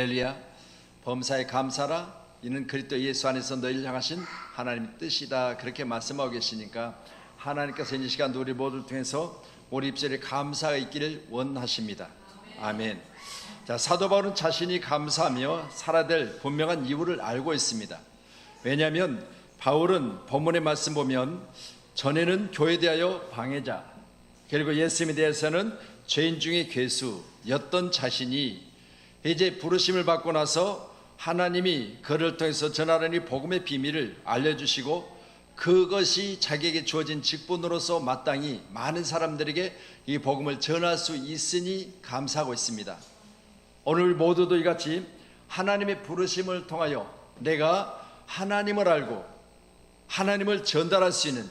할렐루야. 범사에 감사라. 이는 그리스도 예수 안에서 너희를 향하신 하나님의 뜻이다. 그렇게 말씀하고 계시니까 하나님께서 이 시간 우리 모두를 통해서 우리 입술에 감사가 있기를 원하십니다. 아멘. 자, 사도 바울은 자신이 감사하며 살아야 될 분명한 이유를 알고 있습니다. 왜냐하면 바울은 본문의 말씀 보면 전에는 교회에 대하여 방해자, 그리고 예수님에 대해서는 죄인 중에 괴수였던 자신이 이제 부르심을 받고 나서 하나님이 그를 통해서 전하라는 복음의 비밀을 알려주시고 그것이 자기에게 주어진 직분으로서 마땅히 많은 사람들에게 이 복음을 전할 수 있으니 감사하고 있습니다. 오늘 모두도 이같이 하나님의 부르심을 통하여 내가 하나님을 알고 하나님을 전달할 수 있는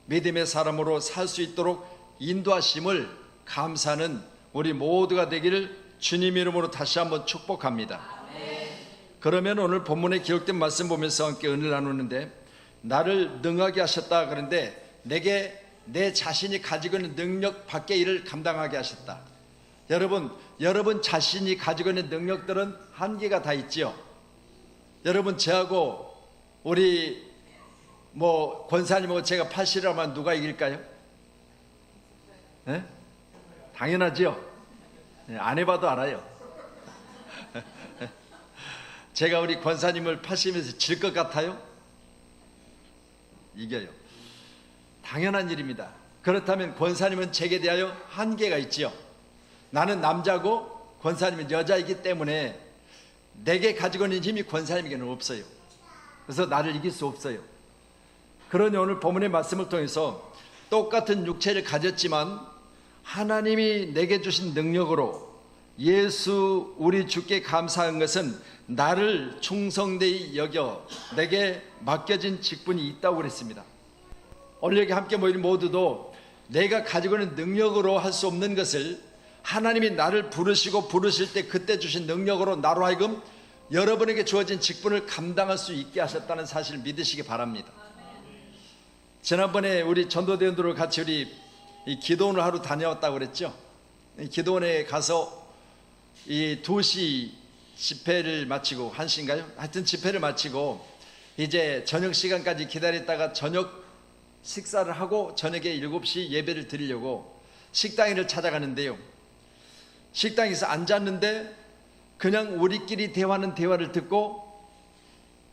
믿음의 사람으로 살 수 있도록 인도하심을 감사하는 우리 모두가 되기를 주님 이름으로 다시 한번 축복합니다. 그러면 오늘 본문에 기록된 말씀 보면서 함께 은혜를 나누는데, 나를 능하게 하셨다. 그런데 내게 내 자신이 가지고 있는 능력 밖의 일을 감당하게 하셨다. 여러분 자신이 가지고 있는 능력들은 한계가 다 있지요. 여러분, 저하고 우리 권사님하고 제가 팔씨름하면 누가 이길까요? 네? 당연하지요. 안 해봐도 알아요. 제가 우리 권사님을 팔씨름에서 질 것 같아요? 이겨요. 당연한 일입니다. 그렇다면 권사님은 제게 대하여 한계가 있지요. 나는 남자고 권사님은 여자이기 때문에 내게 가지고 있는 힘이 권사님에게는 없어요. 그래서 나를 이길 수 없어요. 그러니 오늘 본문의 말씀을 통해서 똑같은 육체를 가졌지만 하나님이 내게 주신 능력으로 예수 우리 주께 감사한 것은 나를 충성되이 여겨 내게 맡겨진 직분이 있다고 그랬습니다. 오늘 여기 함께 모인 모두도 내가 가지고 있는 능력으로 할 수 없는 것을 하나님이 나를 부르실 때 그때 주신 능력으로 나로 하여금 여러분에게 주어진 직분을 감당할 수 있게 하셨다는 사실을 믿으시기 바랍니다. 지난번에 우리 전도대원들과 같이 우리 이 기도원을 하루 다녀왔다고 그랬죠. 기도원에 가서 이 2시 집회를 마치고 1시인가요? 하여튼 집회를 마치고 이제 저녁 시간까지 기다렸다가 저녁 식사를 하고 저녁에 7시 예배를 드리려고 식당을 찾아가는데요, 식당에서 앉았는데 그냥 우리끼리 대화하는 대화를 듣고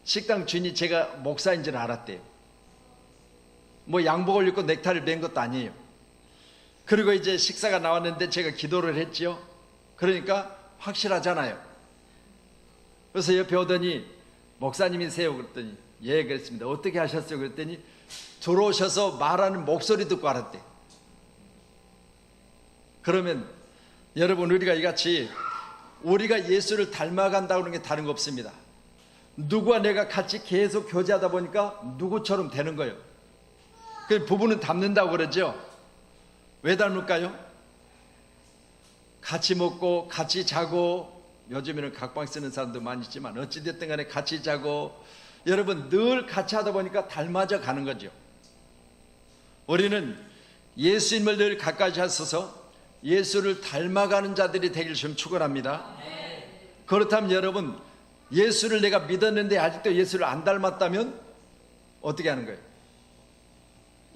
식당 주인이 제가 목사인 줄 알았대요. 양복을 입고 넥타이를 맨 것도 아니에요. 그리고 이제 식사가 나왔는데 제가 기도를 했죠. 그러니까 확실하잖아요. 그래서 옆에 오더니 목사님이세요? 그랬더니 예, 그랬습니다. 어떻게 하셨어요? 그랬더니 들어오셔서 말하는 목소리 듣고 알았대. 그러면 여러분, 우리가 이같이 우리가 예수를 닮아간다고 하는 게 다른 거 없습니다. 누구와 내가 같이 계속 교제하다 보니까 누구처럼 되는 거예요. 그 부부는 닮는다고 그러죠. 왜 닮을까요? 같이 먹고 같이 자고, 요즘에는 각방 쓰는 사람도 많이 있지만 어찌됐든 간에 같이 자고, 여러분 늘 같이 하다 보니까 닮아져 가는 거죠. 우리는 예수님을 늘 가까이 하셔서 예수를 닮아가는 자들이 되기를 좀 축원합니다. 그렇다면 여러분, 예수를 내가 믿었는데 아직도 예수를 안 닮았다면 어떻게 하는 거예요?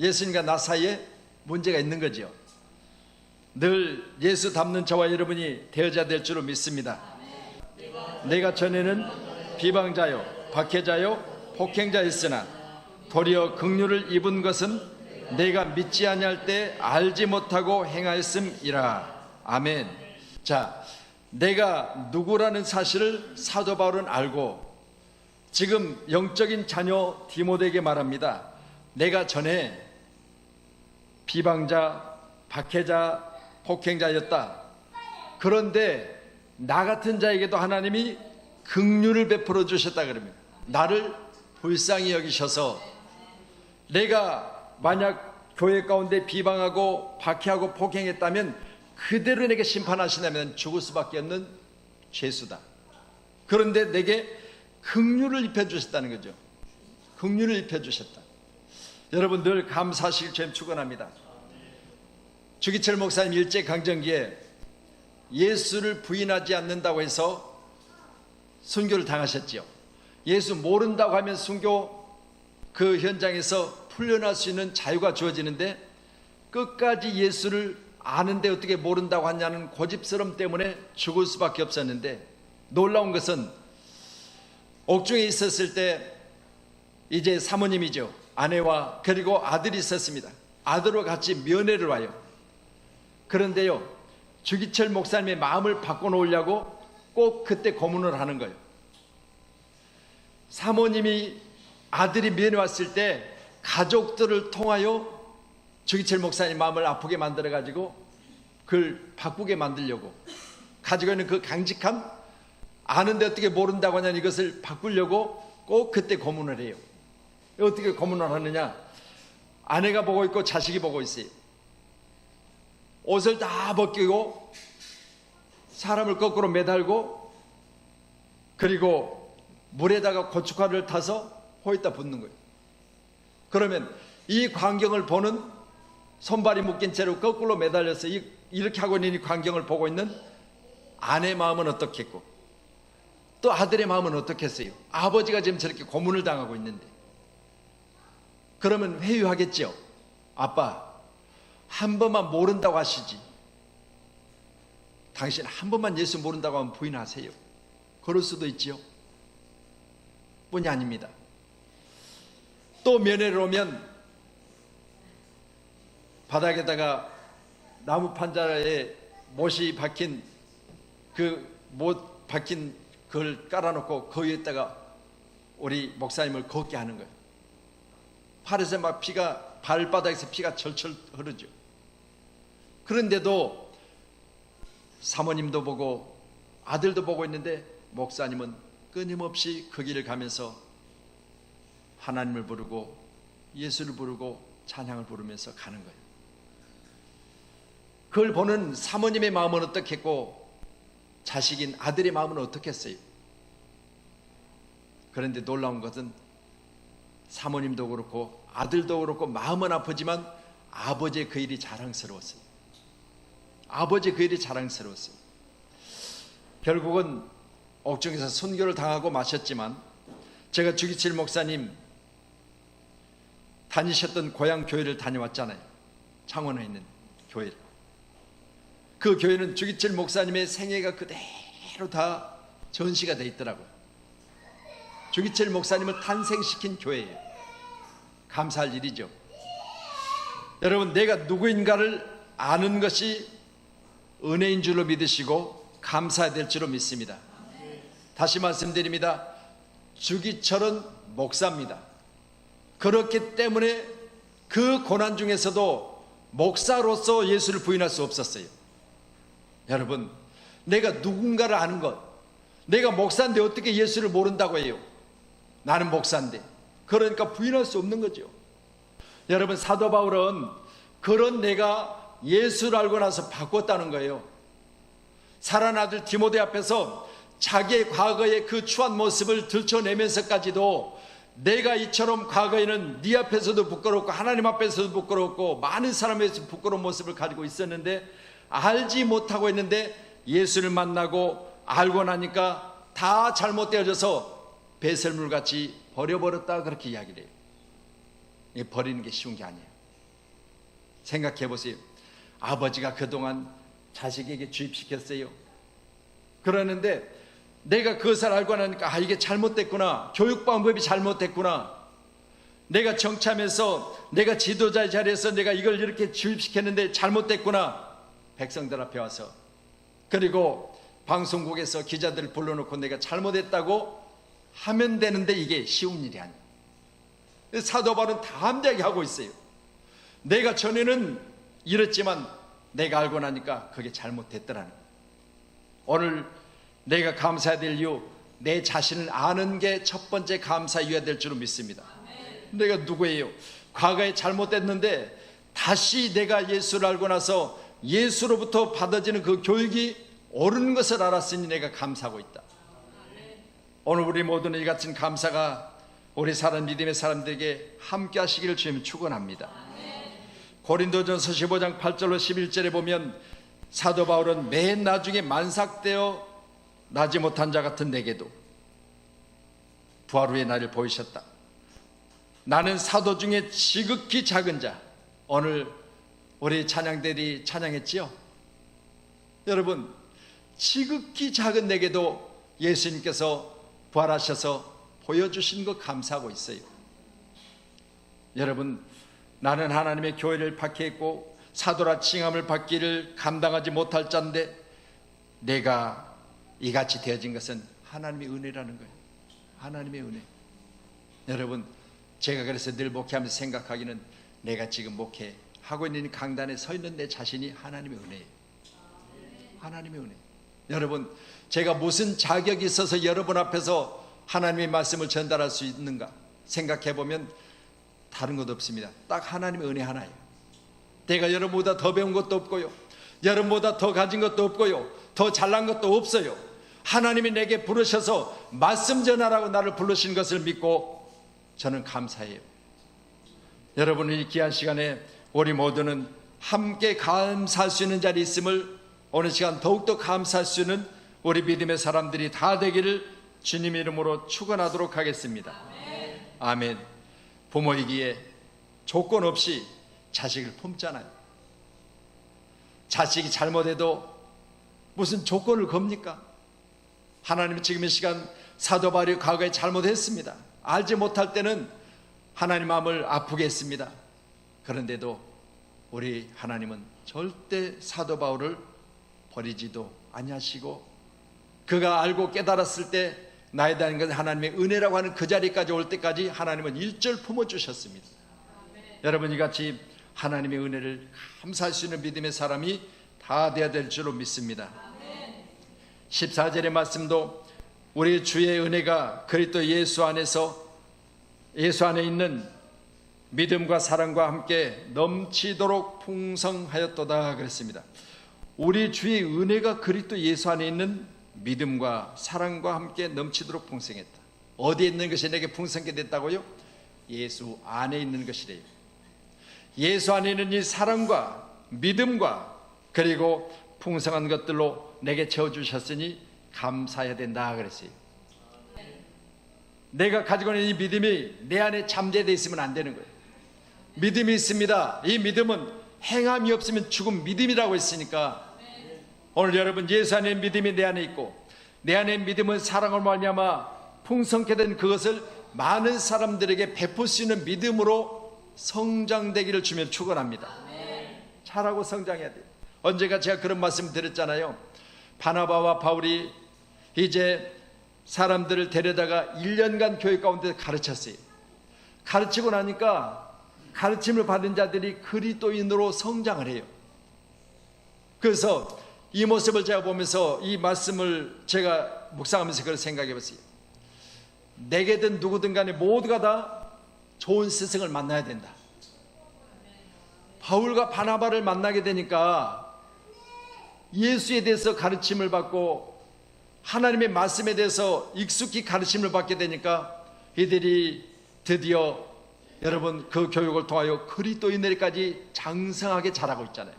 예수님과 나 사이에 문제가 있는 거죠. 늘 예수 닮는 저와 여러분이 되어져야 될 줄로 믿습니다. 내가 전에는 비방자요 박해자요 폭행자였으나 도리어 긍휼을 입은 것은 내가 믿지 아니할 때 알지 못하고 행하였음이라. 아멘. 자, 내가 누구라는 사실을 사도 바울은 알고 지금 영적인 자녀 디모데에게 말합니다. 내가 전에 비방자, 박해자, 폭행자였다. 그런데 나 같은 자에게도 하나님이 긍휼을 베풀어 주셨다 그럽니다. 나를 불쌍히 여기셔서 내가 만약 교회 가운데 비방하고 박해하고 폭행했다면 그대로 내게 심판하신다면 죽을 수밖에 없는 죄수다. 그런데 내게 긍휼을 입혀주셨다는 거죠. 긍휼을 입혀주셨다. 여러분 늘 감사하시길 좀 축원합니다. 주기철 목사님 일제강점기에 예수를 부인하지 않는다고 해서 순교를 당하셨지요. 예수 모른다고 하면 순교 그 현장에서 풀려날 수 있는 자유가 주어지는데 끝까지 예수를 아는데 어떻게 모른다고 하냐는 고집스러움 때문에 죽을 수밖에 없었는데, 놀라운 것은 옥중에 있었을 때 이제 사모님이죠, 아내와 그리고 아들이 있었습니다. 아들과 같이 면회를 와요. 그런데요, 주기철 목사님의 마음을 바꿔놓으려고 꼭 그때 고문을 하는 거예요. 사모님이 아들이 면회 왔을 때 가족들을 통하여 주기철 목사님 마음을 아프게 만들어가지고 그걸 바꾸게 만들려고 가지고 있는 그 강직함, 아는데 어떻게 모른다고 하냐, 이것을 바꾸려고 꼭 그때 고문을 해요. 어떻게 고문을 하느냐, 아내가 보고 있고 자식이 보고 있어요. 옷을 다 벗기고 사람을 거꾸로 매달고 그리고 물에다가 고춧가루를 타서 호에다 붓는 거예요. 그러면 이 광경을 보는, 손발이 묶인 채로 거꾸로 매달려서 이렇게 하고 있는 이 광경을 보고 있는 아내의 마음은 어떻겠고 또 아들의 마음은 어떻겠어요? 아버지가 지금 저렇게 고문을 당하고 있는데. 그러면 회유하겠죠. 아빠, 한 번만 모른다고 하시지. 당신 한 번만 예수 모른다고 하면 부인하세요. 그럴 수도 있지요. 뿐이 아닙니다. 또 면회를 오면 바닥에다가 나무 판자에 못이 박힌 못 박힌 그걸 깔아놓고 그 위에다가 우리 목사님을 걷게 하는 거예요. 팔에서 막 피가, 발바닥에서 피가 철철 흐르죠. 그런데도 사모님도 보고 아들도 보고 있는데 목사님은 끊임없이 그 길을 가면서 하나님을 부르고 예수를 부르고 찬양을 부르면서 가는 거예요. 그걸 보는 사모님의 마음은 어떻겠고 자식인 아들의 마음은 어떻겠어요? 그런데 놀라운 것은 사모님도 그렇고 아들도 그렇고 마음은 아프지만 아버지의 그 일이 자랑스러웠어요. 아버지의 그 일이 자랑스러웠어요. 결국은 옥중에서 순교를 당하고 마셨지만, 제가 주기철 목사님 다니셨던 고향 교회를 다녀왔잖아요. 창원에 있는 교회를. 그 교회는 주기철 목사님의 생애가 그대로 다 전시가 돼 있더라고요. 주기철 목사님을 탄생시킨 교회예요. 감사할 일이죠. 여러분, 내가 누구인가를 아는 것이 은혜인 줄로 믿으시고 감사해야 될 줄로 믿습니다. 다시 말씀드립니다. 주기철은 목사입니다. 그렇기 때문에 그 고난 중에서도 목사로서 예수를 부인할 수 없었어요. 여러분, 내가 누군가를 아는 것, 내가 목사인데 어떻게 예수를 모른다고 해요? 나는 목사인데. 그러니까 부인할 수 없는 거죠. 여러분, 사도 바울은 그런 내가 예수를 알고 나서 바꿨다는 거예요. 사랑하는 아들 디모데 앞에서 자기의 과거의 그 추한 모습을 들춰내면서까지도 내가 이처럼 과거에는 네 앞에서도 부끄럽고 하나님 앞에서도 부끄럽고 많은 사람에서 부끄러운 모습을 가지고 있었는데 알지 못하고 있는데 예수를 만나고 알고 나니까 다 잘못되어져서 배설물같이 버려버렸다, 그렇게 이야기를 해요. 버리는 게 쉬운 게 아니에요. 생각해 보세요. 아버지가 그동안 자식에게 주입시켰어요. 그러는데 내가 그것을 알고 나니까 이게 잘못됐구나, 교육 방법이 잘못됐구나, 내가 정참해서 내가 지도자의 자리에서 내가 이걸 이렇게 주입시켰는데 잘못됐구나, 백성들 앞에 와서 그리고 방송국에서 기자들을 불러놓고 내가 잘못했다고 하면 되는데 이게 쉬운 일이 아니에요. 사도 바울은 담대하게 하고 있어요. 내가 전에는 이랬지만 내가 알고 나니까 그게 잘못됐더라는 거예요. 오늘 내가 감사해야 될 이유, 내 자신을 아는 게 첫 번째 감사 이유가 될 줄로 믿습니다. 내가 누구예요? 과거에 잘못됐는데 다시 내가 예수를 알고 나서 예수로부터 받아지는 그 교육이 옳은 것을 알았으니 내가 감사하고 있다. 오늘 우리 모두는 이 같은 감사가 우리 사람 믿음의 사람들에게 함께 하시기를 주님 축원합니다. 고린도전서 15장 8절로 11절에 보면 사도 바울은 맨 나중에 만삭되어 나지 못한 자 같은 내게도 부활 후에 나를 보이셨다. 나는 사도 중에 지극히 작은 자. 오늘 우리 찬양들이 찬양했지요. 여러분, 지극히 작은 내게도 예수님께서 부활하셔서 보여주신 것 감사하고 있어요. 여러분, 나는 하나님의 교회를 박해했고 사도라 칭함을 받기를 감당하지 못할 자인데 내가 이같이 되어진 것은 하나님의 은혜라는 거예요. 하나님의 은혜. 여러분, 제가 그래서 늘 목회하면서 생각하기는 내가 지금 목회하고 있는 강단에 서 있는 내 자신이 하나님의 은혜예요. 하나님의 은혜. 여러분, 제가 무슨 자격이 있어서 여러분 앞에서 하나님의 말씀을 전달할 수 있는가 생각해 보면 다른 것 없습니다. 딱 하나님의 은혜 하나예요. 내가 여러분보다 더 배운 것도 없고요, 여러분보다 더 가진 것도 없고요, 더 잘난 것도 없어요. 하나님이 내게 부르셔서 말씀 전하라고 나를 부르신 것을 믿고 저는 감사해요. 여러분, 이 귀한 시간에 우리 모두는 함께 감사할 수 있는 자리에 있음을 오늘 시간 더욱더 감사할 수 있는 우리 믿음의 사람들이 다 되기를 주님 이름으로 축원하도록 하겠습니다. 아멘. 부모이기에 조건 없이 자식을 품잖아요. 자식이 잘못해도 무슨 조건을 겁니까? 하나님은 지금 이 시간 사도 바울이 과거에 잘못했습니다. 알지 못할 때는 하나님 마음을 아프게 했습니다. 그런데도 우리 하나님은 절대 사도 바울을 버리지도 아니하시고 그가 알고 깨달았을 때 나에 대한 것 하나님의 은혜라고 하는 그 자리까지 올 때까지 하나님은 일절 품어주셨습니다. 여러분, 이같이 하나님의 은혜를 감사할 수 있는 믿음의 사람이 다 되어야 될 줄로 믿습니다. 14절의 말씀도 우리 주의 은혜가 그리스도 예수 안에 있는 믿음과 사랑과 함께 넘치도록 풍성하였도다 그랬습니다. 우리 주의 은혜가 그리스도 예수 안에 있는 믿음과 사랑과 함께 넘치도록 풍성했다. 어디에 있는 것이 내게 풍성하게 됐다고요? 예수 안에 있는 것이래요. 예수 안에 있는 이 사랑과 믿음과 그리고 풍성한 것들로 내게 채워주셨으니 감사해야 된다 그랬어요. 내가 가지고 있는 이 믿음이 내 안에 잠재되어 있으면 안 되는 거예요. 믿음이 있습니다. 이 믿음은 행함이 없으면 죽은 믿음이라고 했으니까 오늘 여러분, 예수 안에 믿음이 내 안에 있고 내 안에 믿음은 사랑을 말미암아 풍성케 된 그것을 많은 사람들에게 베풀 수 있는 믿음으로 성장되기를 주며 축원합니다. 잘하고 성장해야 돼요. 언제가 제가 그런 말씀 드렸잖아요. 바나바와 바울이 이제 사람들을 데려다가 1년간 교회 가운데 가르쳤어요. 가르치고 나니까 가르침을 받은 자들이 그리스도인으로 성장을 해요. 그래서 이 모습을 제가 보면서 이 말씀을 제가 묵상하면서 그걸 생각해 봤어요. 내게든 누구든 간에 모두가 다 좋은 스승을 만나야 된다. 바울과 바나바를 만나게 되니까 예수에 대해서 가르침을 받고 하나님의 말씀에 대해서 익숙히 가르침을 받게 되니까 이들이 드디어 여러분 그 교육을 통하여 그리스도인들까지 장성하게 자라고 있잖아요.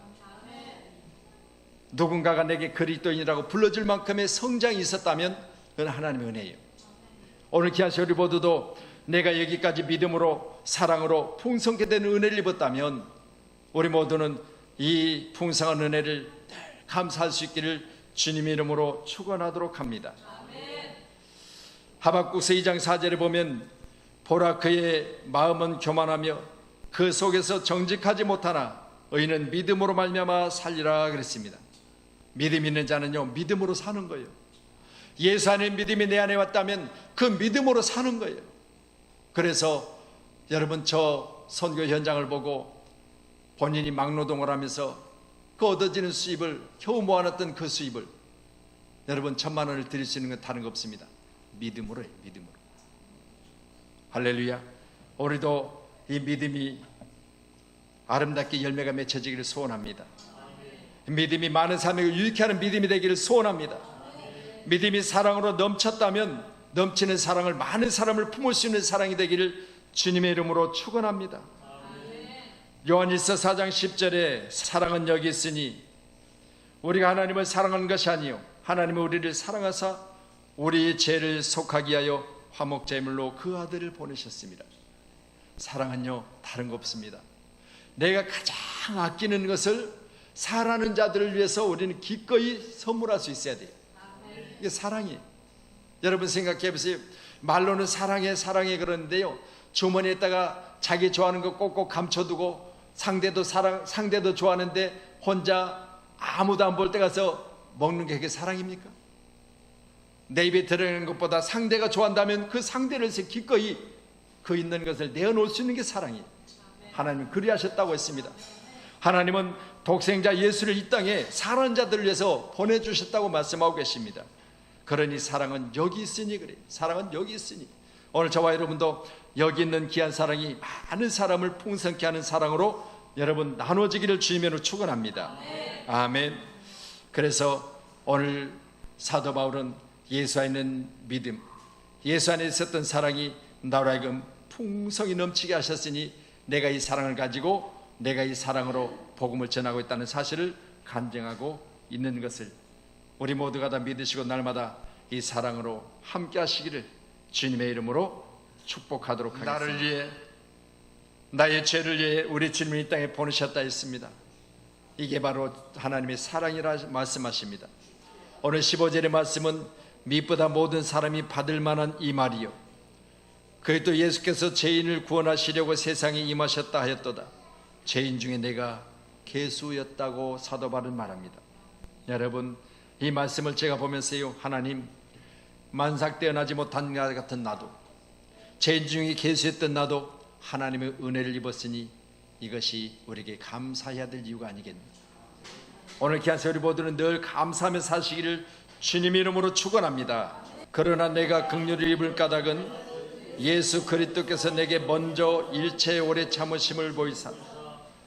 누군가가 내게 그리스도인이라고 불러줄 만큼의 성장이 있었다면 그건 하나님의 은혜예요. 오늘 귀한 우리 모두도 내가 여기까지 믿음으로 사랑으로 풍성케 된 은혜를 입었다면 우리 모두는 이 풍성한 은혜를 감사할 수 있기를 주님의 이름으로 축원하도록 합니다. 하박국서 2장 4절에 보면 보라 그의 마음은 교만하며 그 속에서 정직하지 못하나 의인은 믿음으로 말미암아 살리라 그랬습니다. 믿음 있는 자는요 믿음으로 사는 거예요. 예수 안에 믿음이 내 안에 왔다면 그 믿음으로 사는 거예요. 그래서 여러분 저 선교 현장을 보고 본인이 막노동을 하면서 그 얻어지는 수입을 겨우 모아놨던 그 수입을 여러분 1,000만 원을 드릴 수 있는 건 다른 거 없습니다. 믿음으로 해요. 믿음으로. 할렐루야. 우리도 이 믿음이 아름답게 열매가 맺혀지기를 소원합니다. 믿음이 많은 사람에게 유익해 하는 믿음이 되기를 소원합니다. 믿음이 사랑으로 넘쳤다면 넘치는 사랑을 많은 사람을 품을 수 있는 사랑이 되기를 주님의 이름으로 축원합니다. 요한일서 4장 10절에 사랑은 여기 있으니 우리가 하나님을 사랑하는 것이 아니요 하나님은 우리를 사랑하사 우리의 죄를 속하기 위하여 화목제물로 그 아들을 보내셨습니다. 사랑은요, 다른 거 없습니다. 내가 가장 아끼는 것을 사랑하는 자들을 위해서 우리는 기꺼이 선물할 수 있어야 돼요. 이게 사랑이에요. 여러분 생각해 보세요. 말로는 사랑해 사랑해 그러는데요, 주머니에다가 자기 좋아하는 거 꼭꼭 감춰두고 상대도 좋아하는데 혼자 아무도 안 볼 때 가서 먹는 게 그게 사랑입니까? 내 입에 들어가는 것보다 상대가 좋아한다면 그 상대를 위해서 기꺼이 그 있는 것을 내어놓을 수 있는 게 사랑이에요. 하나님은 그리하셨다고 했습니다. 하나님은 독생자 예수를 이 땅에 사랑하는 자들을 위해서 보내주셨다고 말씀하고 계십니다. 그러니 사랑은 여기 있으니 그래요. 사랑은 여기 있으니. 오늘 저와 여러분도 여기 있는 귀한 사랑이 많은 사람을 풍성케 하는 사랑으로 여러분 나눠지기를 주님으로 축원합니다. 아멘. 그래서 오늘 사도 바울은 예수 안에 있는 믿음, 예수 안에 있었던 사랑이 나로 하여금 풍성히 넘치게 하셨으니 내가 이 사랑을 가지고 내가 이 사랑으로 복음을 전하고 있다는 사실을 간증하고 있는 것을 우리 모두가 다 믿으시고 날마다 이 사랑으로 함께 하시기를 주님의 이름으로 축복하도록 하겠습니다. 나를 위해, 나의 죄를 위해 우리 주님이 이 땅에 보내셨다 했습니다. 이게 바로 하나님의 사랑이라 말씀하십니다. 오늘 15절의 말씀은 미보다 모든 사람이 받을 만한 이 말이요, 그리스도 예수께서 죄인을 구원하시려고 세상에 임하셨다 하였도다. 죄인 중에 내가 괴수였다고 사도 바울은 말합니다. 여러분, 이 말씀을 제가 보면서요, 하나님, 만삭되어나지 못한 것 같은 나도, 죄인 중에 괴수였던 나도 하나님의 은혜를 입었으니 이것이 우리에게 감사해야 될 이유가 아니겠나. 오늘 귀한 우리 모두는 늘 감사하며 사시기를 주님의 이름으로 축원합니다. 그러나 내가 긍휼을 입을 까닭은 예수 그리스도께서 내게 먼저 일체의 오래 참으심을 보이사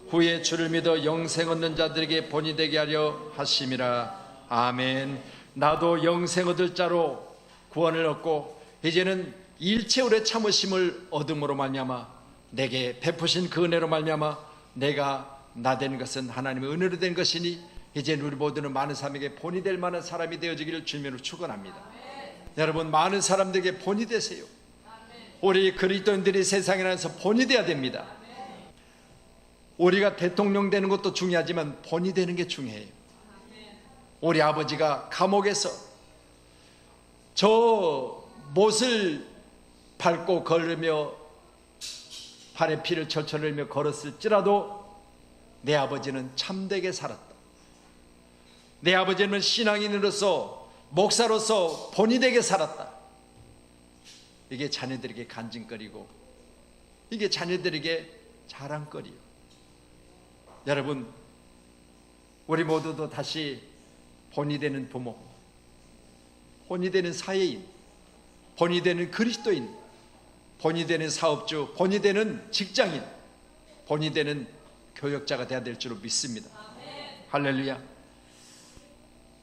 후에 주를 믿어 영생 얻는 자들에게 본이 되게 하려 하심이라. 아멘. 나도 영생 얻을 자로 구원을 얻고 이제는 일체 오래 참으심을 얻음으로 말미암아 내게 베푸신 그 은혜로 말미암아 내가 나 된 것은 하나님의 은혜로 된 것이니 이제 우리 모두는 많은 사람에게 본이 될 만한 사람이 되어지기를 주님으로 축원합니다. 여러분, 많은 사람들에게 본이 되세요. 우리 그리스도인들이 세상에 나서 본이 돼야 됩니다. 우리가 대통령 되는 것도 중요하지만 본이 되는 게 중요해요. 우리 아버지가 감옥에서 저 못을 밟고 걸으며 발에 피를 철철 흘리며 걸었을지라도 내 아버지는 참되게 살았다. 내 아버지는 신앙인으로서 목사로서 본이 되게 살았다. 이게 자녀들에게 간증거리고 이게 자녀들에게 자랑거리요. 여러분, 우리 모두도 다시 본이 되는 부모, 본이 되는 사회인, 본이 되는 그리스도인, 본이 되는 사업주, 본이 되는 직장인, 본이 되는 교역자가 되어야 될 줄로 믿습니다. 할렐루야.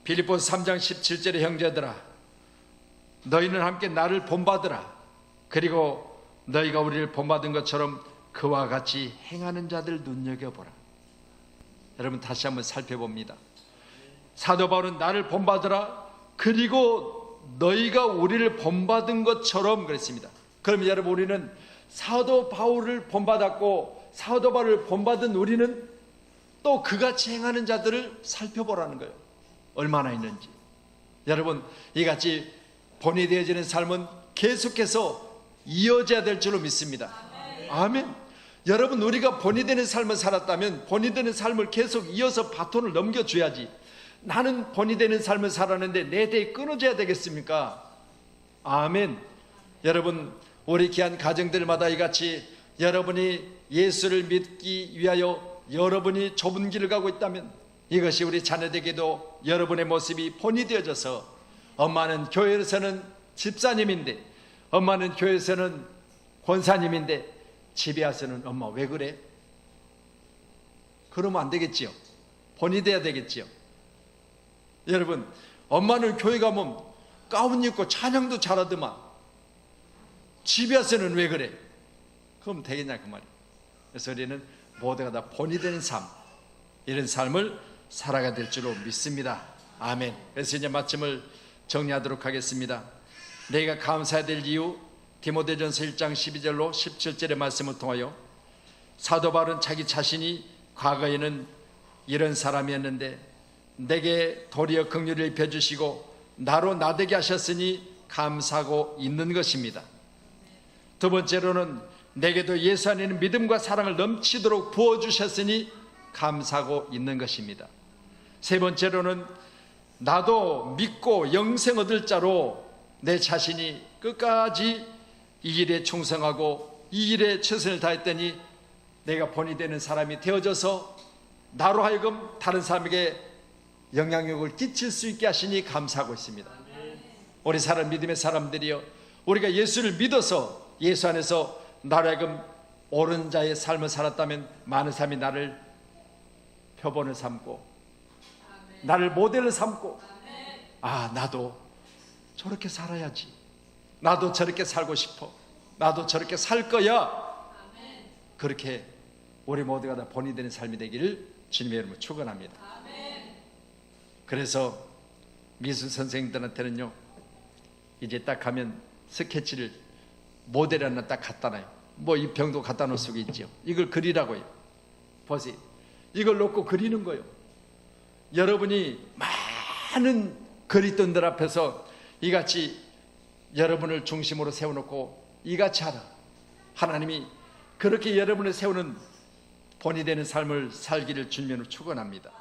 빌립보서 3장 17절의 형제들아, 너희는 함께 나를 본받으라. 그리고 너희가 우리를 본받은 것처럼 그와 같이 행하는 자들 눈여겨보라. 여러분, 다시 한번 살펴봅니다. 사도 바울은 나를 본받으라, 그리고 너희가 우리를 본받은 것처럼 그랬습니다. 그럼 여러분, 우리는 사도 바울을 본받았고 사도 바울을 본받은 우리는 또 그같이 행하는 자들을 살펴보라는 거예요. 얼마나 있는지. 여러분, 이같이 본이 되어지는 삶은 계속해서 이어져야 될 줄로 믿습니다. 아멘. 여러분, 우리가 본이 되는 삶을 살았다면 본이 되는 삶을 계속 이어서 바톤을 넘겨줘야지. 나는 본이 되는 삶을 살았는데 내 대에 끊어져야 되겠습니까? 아멘. 여러분, 우리 귀한 가정들마다 이같이 여러분이 예수를 믿기 위하여 여러분이 좁은 길을 가고 있다면 이것이 우리 자녀에게도 여러분의 모습이 본이 되어져서 엄마는 교회에서는 집사님인데, 엄마는 교회에서는 권사님인데 집에 와서는 엄마 왜 그래? 그러면 안 되겠지요. 본이 돼야 되겠지요. 여러분, 엄마는 교회 가면 가운 입고 찬양도 잘하더만 집에 와서는 왜 그래? 그럼 되겠냐 그 말이에요. 그래서 우리는 모두가 다 본이 되는 삶, 이런 삶을 살아가야 될 줄로 믿습니다. 아멘. 그래서 이제 마침을 정리하도록 하겠습니다. 내가 감사해야 될 이유, 디모데전서 1장 12절로 17절의 말씀을 통하여 사도 바울은 자기 자신이 과거에는 이런 사람이었는데 내게 도리어 긍휼을 입혀주시고 나로 나되게 하셨으니 감사하고 있는 것입니다. 두 번째로는 내게도 예수 안에는 믿음과 사랑을 넘치도록 부어주셨으니 감사하고 있는 것입니다. 세 번째로는 나도 믿고 영생 얻을 자로 내 자신이 끝까지 이 일에 충성하고 이 일에 최선을 다했더니 내가 본이 되는 사람이 되어져서 나로 하여금 다른 사람에게 영향력을 끼칠 수 있게 하시니 감사하고 있습니다. 우리 사람 믿음의 사람들이여, 우리가 예수를 믿어서 예수 안에서 나로 하여금 옳은 자의 삶을 살았다면 많은 사람이 나를 표본을 삼고 나를 모델을 삼고 아, 나도 저렇게 살아야지, 나도 저렇게 살고 싶어, 나도 저렇게 살 거야, 그렇게 우리 모두가 다 본이 되는 삶이 되기를 주님의 이름으로 축원합니다. 그래서 미술 선생님들한테는요, 이제 딱 가면 스케치를 모델 하나 딱 갖다 놔요. 뭐 이 병도 갖다 놓을 수가 있죠. 이걸 그리라고요. 보세요, 이걸 놓고 그리는 거예요. 여러분이 많은 그리던들 앞에서 이같이 여러분을 중심으로 세워놓고 이같이 하라. 하나님이 그렇게 여러분을 세우는 본이 되는 삶을 살기를 주님으로 축원합니다.